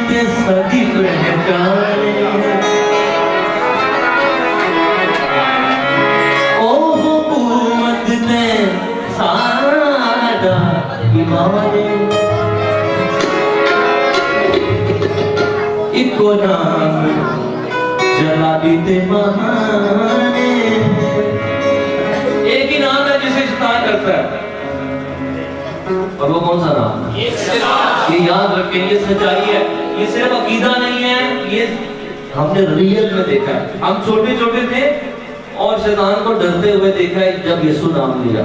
ते सदी पहचाने ओ हुकूमत ने सारा ईमाने इको नाम जलाली ते महाने। एक ही नाम है जिसे शैतान करता है, और वो कौन सा नाम है? ये याद रखें, ये सच्चाई है, ये सिर्फ अकीदा नहीं है, ये हमने रियल में देखा है। हम छोटे छोटे थे और शैतान को डरते हुए देखा है जब यीशु नाम लिया,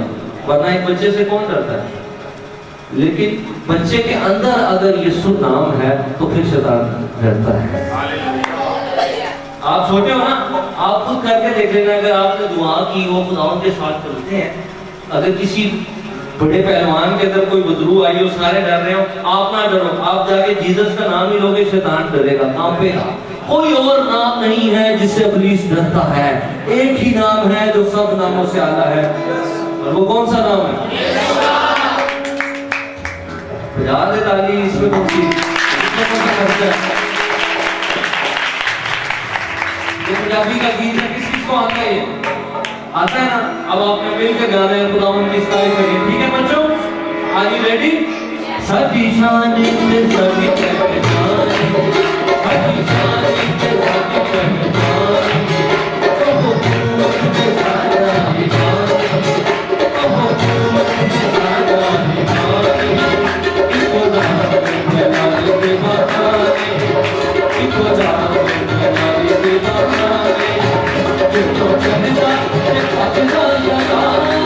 वरना एक बच्चे से कौन डरता है? लेकिन बच्चे के अंदर अगर यीशु नाम है तो फिर शैतान डरता है। आप छोटे हो ना, आप खुद करके देख लेना, अगर आपने दुआ की वो खुदावंद के साथ चलते हैं। अगर किसी बड़े पहलवान के अंदर कोई बदरू आई हो, सारे डर रहे हो, आप ना डरो, आप जाके जीसस का नाम ही लोगे, शैतान डरेगा, कांपेगा। कोई और नाम नहीं है जिससे इब्लीस डरता है, एक ही नाम है जो सब नामों से आला है, और वो कौन सा नाम है? याद है ताली इसमें कौन सी? पंजाबी का गीत है, किस किस को आता है? ये आता है ना? अब आपने मिलकर गाना है, खुदावंद की तारीफ करिए, ठीक है बच्चों? Are you ready? सभी शान से सभी पहचान, सभी शान से सभी पहचान, तो हुकूमत से सारा ईमान, तो हुकूमत से सारा ईमान, इको नाम जलाली ते महाने, इको नाम जलाली ते महाने, जितो चलता है अपना जगाने।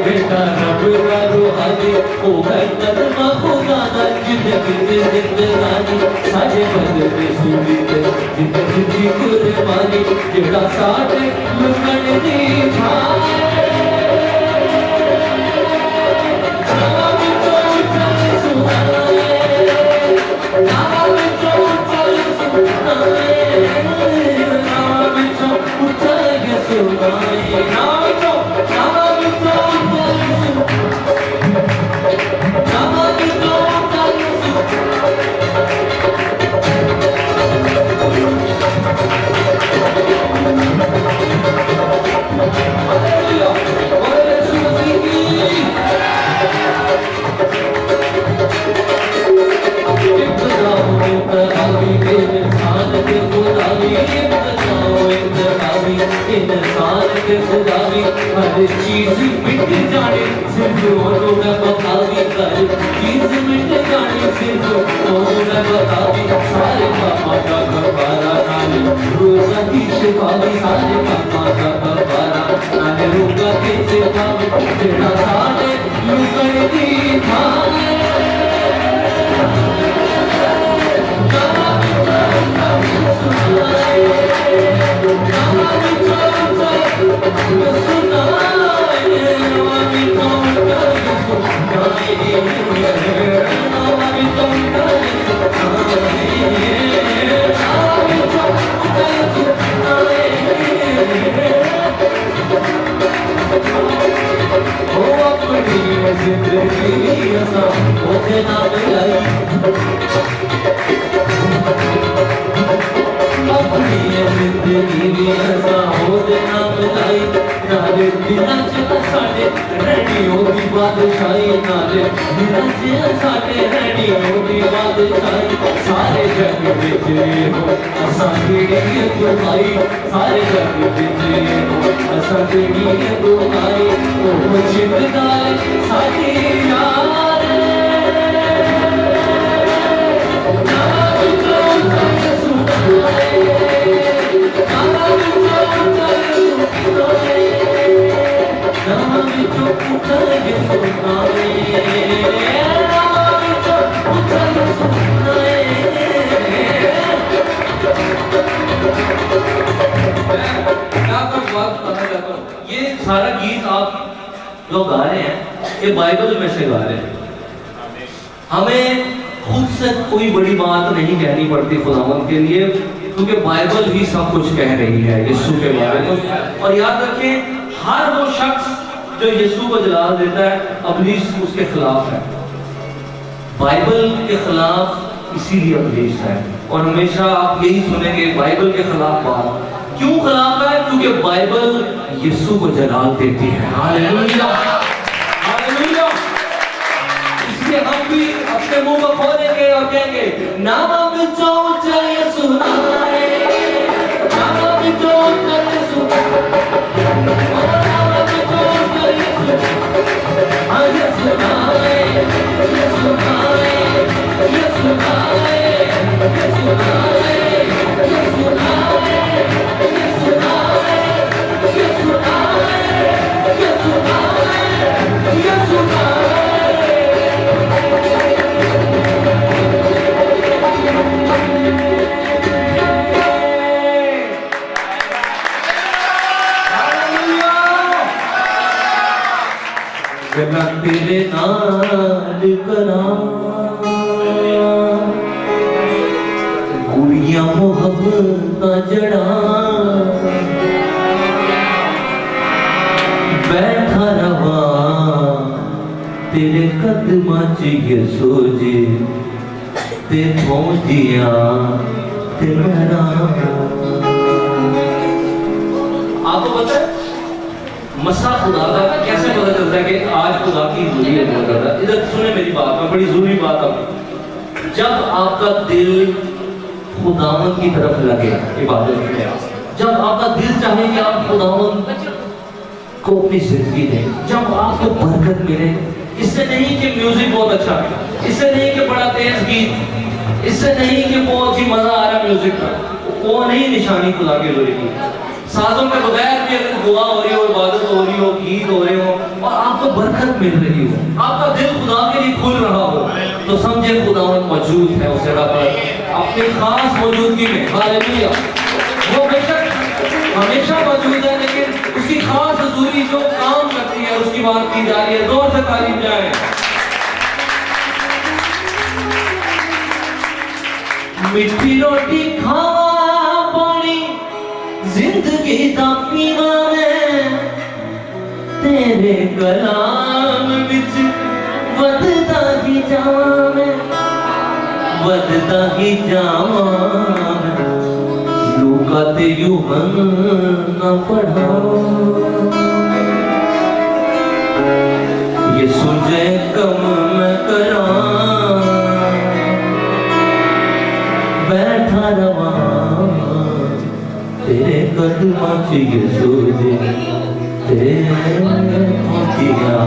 बेटा रब का रूहानी ओ बेहतर मखुदाना जिंदगी जिंदगानी साजे बदले सुनीते जिंदगी कुर्बानी जेड़ा साडे लुकण दी भाए इंसान के खुदावी हर चीज मिट जाने सिर्फ वो मैं बतावी, हर चीज मिट जाने सिर्फ वो मैं बतावी। सारे पापा का कफारा नाले रोजा की शिफावी, सारे पापा का कफारा नाले रोजा की शिफावी, जेड़ा सारे लुकण दी भाए सारे जग विच हो असां केड़ी दुआई, सारे जग विच हो असां केड़ी दुआई, ओ जिंदा साडी यार नाम ये सारा गीत आप लोग गा रहे हैं, ये बाइबल में से गा रहे हैं। हमें खुद से कोई बड़ी बात नहीं कहनी पड़ती खुदावंद के लिए, क्योंकि बाइबल ही सब कुछ कह रही है यीशु के बारे में। और याद रखें, हर वो शख्स जो यीशु को जलाल देता है, इब्लीस उसके खिलाफ है। बाइबल के खिलाफ इसीलिए इब्लीस है। और हमेशा आप यही सुनेंगे बाइबल के खिलाफ बात क्यों खिलाफ है? क्योंकि बाइबल यीशु को जलाल देती है। Hallelujah, hallelujah. इसलिए हम भी अपने मुंह को खोलेंगे और कहेंगे, नाम बिचो चले सुनाए, नाम बिचो चले सुनाए, नाम बिचो चले सुनाए, ये सुनाए, ये सुनाए, ये सुनाए, ये सुनाए, ये सुनाए, ये सुनाए, ये सुनाए, ये सुनाए, ये सुनाए। मैं तेरे नाल करा कुड़ियां मोहब्बत जड़ा, बैठा रवा तेरे कदमां च यीशु जी, ते पहुंचिया ते मेरा। आपको पता है मसा खुदा का कैसे पता चलता है कि आज खुदा की दूरी है बहुत ज्यादा? इधर सुने मेरी बात में, बड़ी जरूरी बात है। जब आपका दिल खुदावन की तरफ लगे इबादत में, जब आपका दिल चाहे कि आप खुदावन को अपनी जिंदगी दें, जब आपको बरकत मिले, इससे नहीं कि म्यूजिक बहुत अच्छा है, इससे नहीं कि बड़ा तेज गीत, इससे नहीं कि बहुत ही मजा आ रहा म्यूजिक का, वो नहीं निशानी खुदा की दूरी की। साजों के बगैर भी अगर दुआ हो रही हो, इबादत हो रही हो, गीत हो रहे हो और आपको बरकत मिल रही हो, आपका दिल खुदा के लिए खुल रहा हो, तो समझे खुदावन मौजूद है उस जगह पर अपनी खास मौजूदगी में। हालेलुया। वो बेशक हमेशा मौजूद है, लेकिन उसकी खास हजूरी जो काम करती है उसकी बात की जा रही है। जोर से तारीफ जाए। मिठी रोटी खावा पानी जिंदगी दा पीवा में, तेरे कलाम विच वधदा ही जावां मैं, वधदा ही जावां मैं, लूका ते यूहन्ना पढ़ाओ, ये सुझे कम मैं करां, बैठा रवा तेरे कदमां च यीशु जी, तेरे मोतिया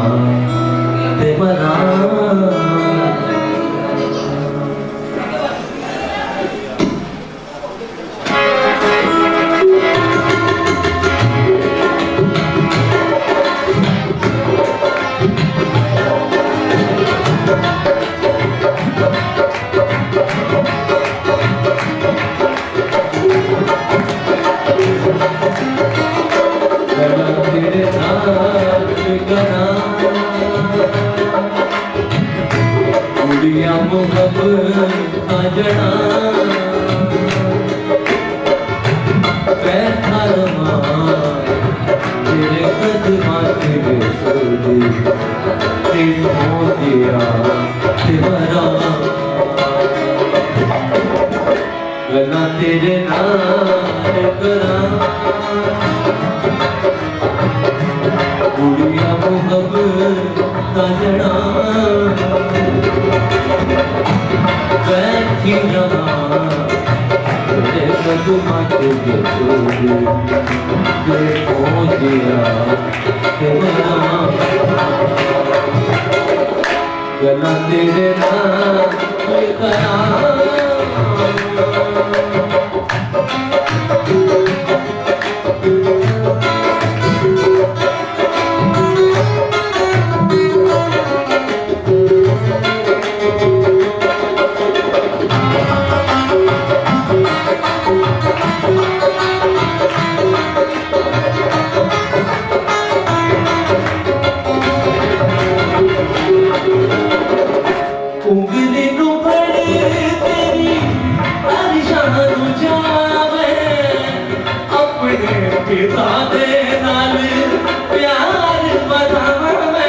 ते मरा। जड़ा बैठा रवा तेरे कदमां च यीशु जी, ते मोतिया ते मरा। गल्लां तेरे नाल करां, कुड़ियां मुहब्बत जड़ा, बैठी रवा तेरे कदमां च यीशु जी, ते पहुंचिया ते मरा। गल्लां तेरे नाल करां, पिता दे नाल प्यार बनावे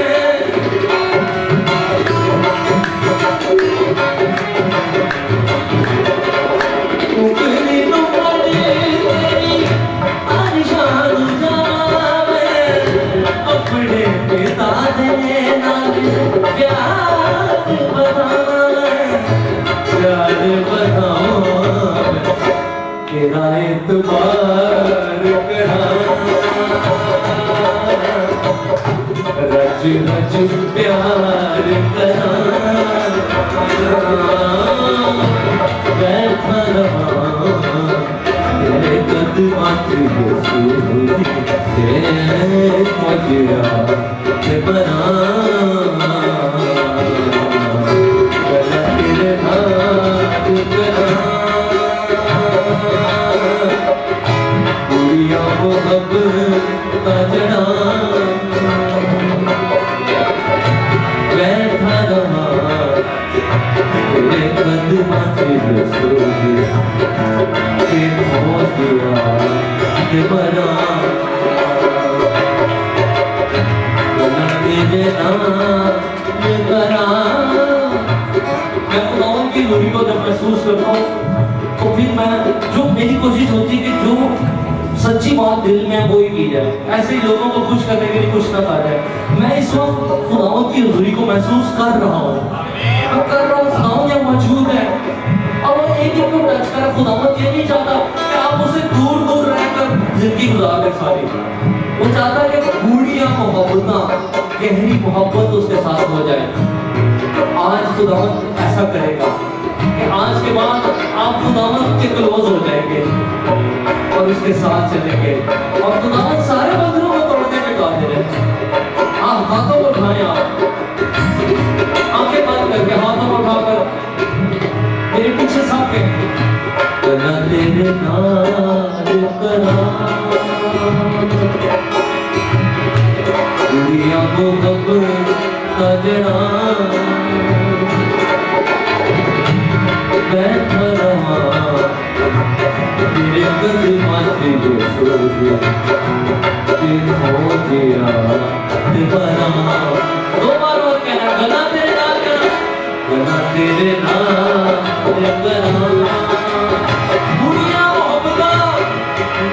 उंगली नू फड़े तेरी आशान जावे अपने पिता दे नाल प्यार बनावे प्यार बनावे तेरा एतबार करा रज रज प्यार करा बैठा रहा तेरे कदमां च मजिया ते बना गला तेरे हाथ करा पूरिया मोहब्बत का जड़ा बैठा रहा तेरे कदमां च के हो गया के बना गला तेरे नाम ये करा। मैं खुदावंद की दूरी को जब महसूस करता हूँ तो फिर मैं जो मेरी कोशिश होती है कि जो सच्ची बात दिल में वो ही की जाए, ऐसे ही लोगों को खुश करने के लिए कुछ ना कहा जाए। मैं इस वक्त खुदावंद की हुजूरी को महसूस कर रहा हूँ, मैं कर रहा हूँ, खुदावंद यहाँ मौजूद है और वो एक को टच कर। खुदावंद ये नहीं चाहता कि आप उसे दूर दूर रहकर जिंदगी गुजार दे सारी, वो चाहता है कि बूढ़िया मोहब्बत गहरी मोहब्बत उसके साथ हो जाए। तो आज खुदावंद ऐसा करेगा कि आज के बाद आप खुदावंद के क्लोज हो जाएंगे और उसके साथ चलेंगे और खुदावंद सारे बंधनों को तोड़ने के काबिल है। आप हाथों को उठाएं, आप आंखें बंद करके हाथों को उठाकर मेरे पीछे सबके गला तेरे नाल करा दुनिया को खबर का जड़ा बैठा रहा तेरे कदमां च के हो गया ते बना। दो बार और कहना गला तेरे नाल करा गला तेरे नाल करा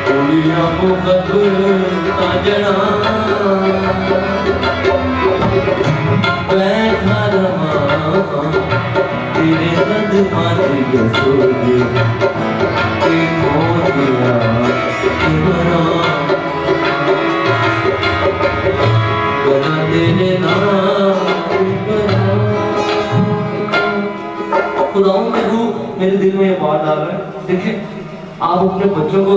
दुनिया मोहब्बत का जड़ा बैठा रहा तेरे कदमां च के हो गया ते बना गला तेरे नाल करा। खुदावंद का रूह मेरे दिल में ये बात डाल रहा है। देखिए, आप अपने बच्चों को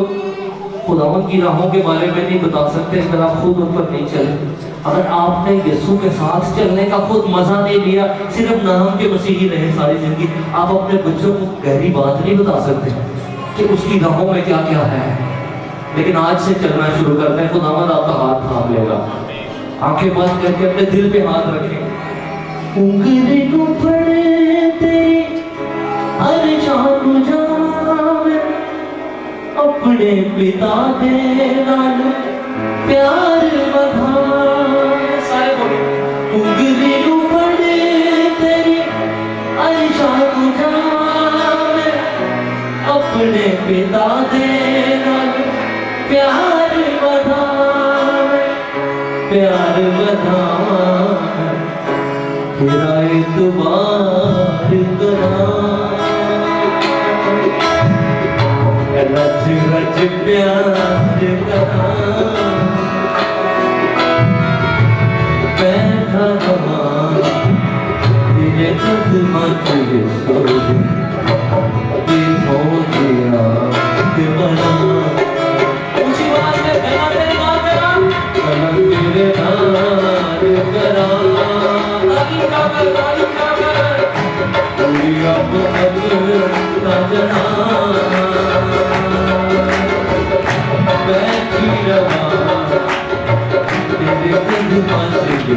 खुदावंद की राहों के बारे में नहीं बता सकते अगर आप खुद उन पर नहीं चले। अगर आपने यीशु के साथ चलने का खुद मजा नहीं लिया, सिर्फ नाम के मसीही रहे सारी जिंदगी, आप अपने बच्चों को गहरी बात नहीं बता सकते कि उसकी राहों में क्या क्या है। लेकिन आज से चलना शुरू करते हैं, खुदावंद आपका हाथ थाम लेगा। आंखें बंद करके अपने दिल पे हाथ रखें। उंगली को पड़े तेरी अरशान जावे अपने पिता दे नाल प्यार बढ़ावे। सारे बोलो उंगली को पड़े तेरी अरशान जावे अपने पिता दे नाल प्यार बढ़ावे प्यार बढ़ावे तेरा एतबार करा रच रच प्यार करा बैठा रहा तेरे कदमां च के हो गया के बना। ऊंची आवाज में गला तेरे नाल करा गला तेरे नाल करा तारीफ कर दुनिया मोहब्बत का जड़ा बैठी रहा तेरे कदमां च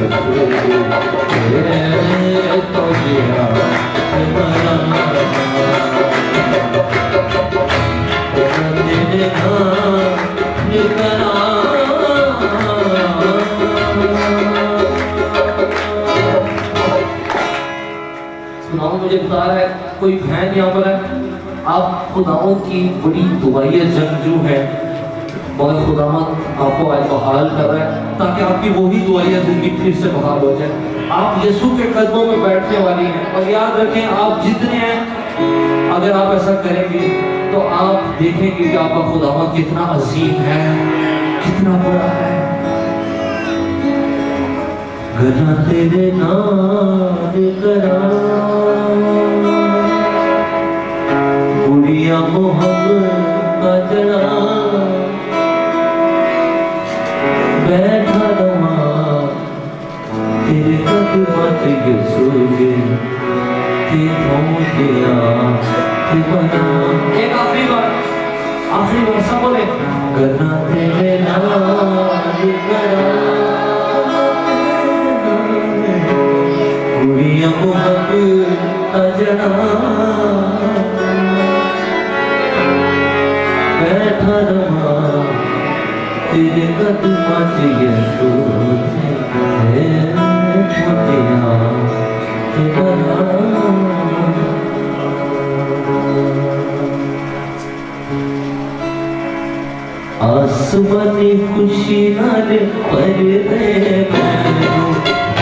तो गया बना तेरे नाम करा उतारा है, कोई बहन यहाँ पर है, आप खुदावंद की बड़ी दुआइया जंगजू है, मगर खुदावंद आपको आज बहाल कर रहा है ताकि आपकी वही दुआइया जिंदगी फिर से बहाल हो जाए। आप यीशु के कदमों में बैठने वाली हैं और याद रखें आप जितने हैं, अगर आप ऐसा करेंगे तो आप देखेंगे कि आपका खुदावंद कितना अजीम है, कितना बड़ा है। गना तेरे नाम करा गुड़िया मोहब्बत का जड़ा बैठा रहा तेरे कदमों पे यीशु के पहुंचा के बना। एक आखिरी बार सब बोले गना तेरे नाम करा गुड़िया मोहब्बत का जड़ा बैठा रहा तेरे कदमों पे यीशु के बना। आसमानी खुशी नाले पर रे मैनू,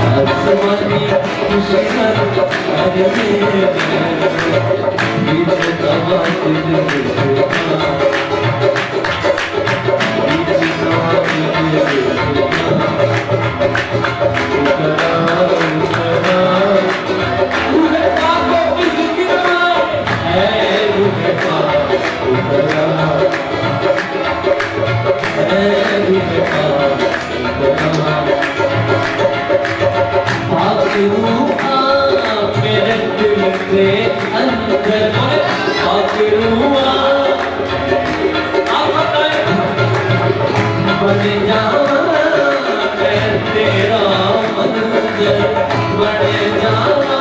आसमानी खुशी नाले पर रे मैनू, बीच दवा तुझे मेरे दिल के अंदर बन जावा मैं तेरा मंदिर बन जावा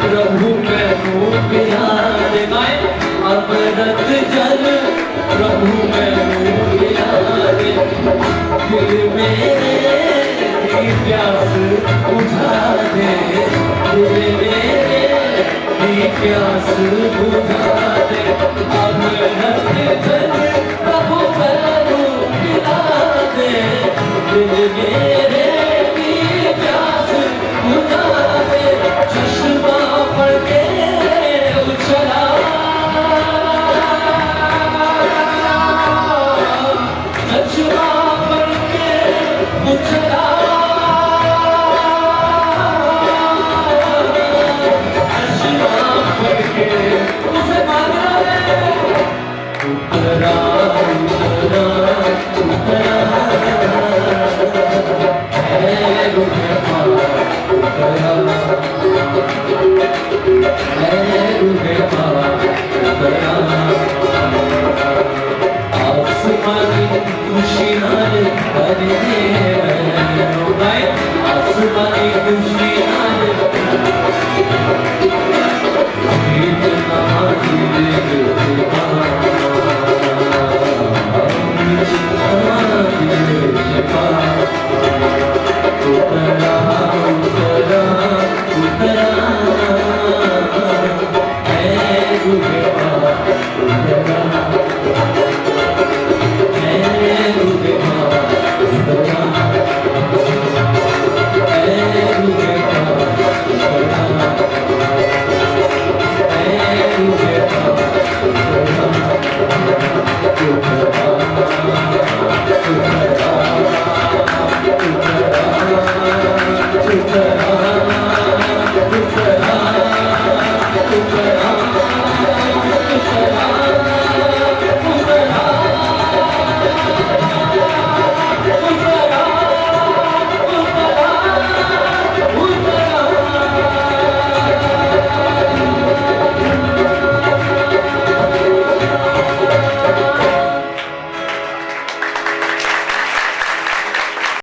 प्रभु मैनू प्यार गाए अमृत जल प्रभु मैनू प्यार दिल मेरे की प्यास बुझा दे, दिल मेरे की प्यास बुझा दे, अमृत जल प्रभु मैनू प्यार दे, दिल मेरे की प्यास बुझा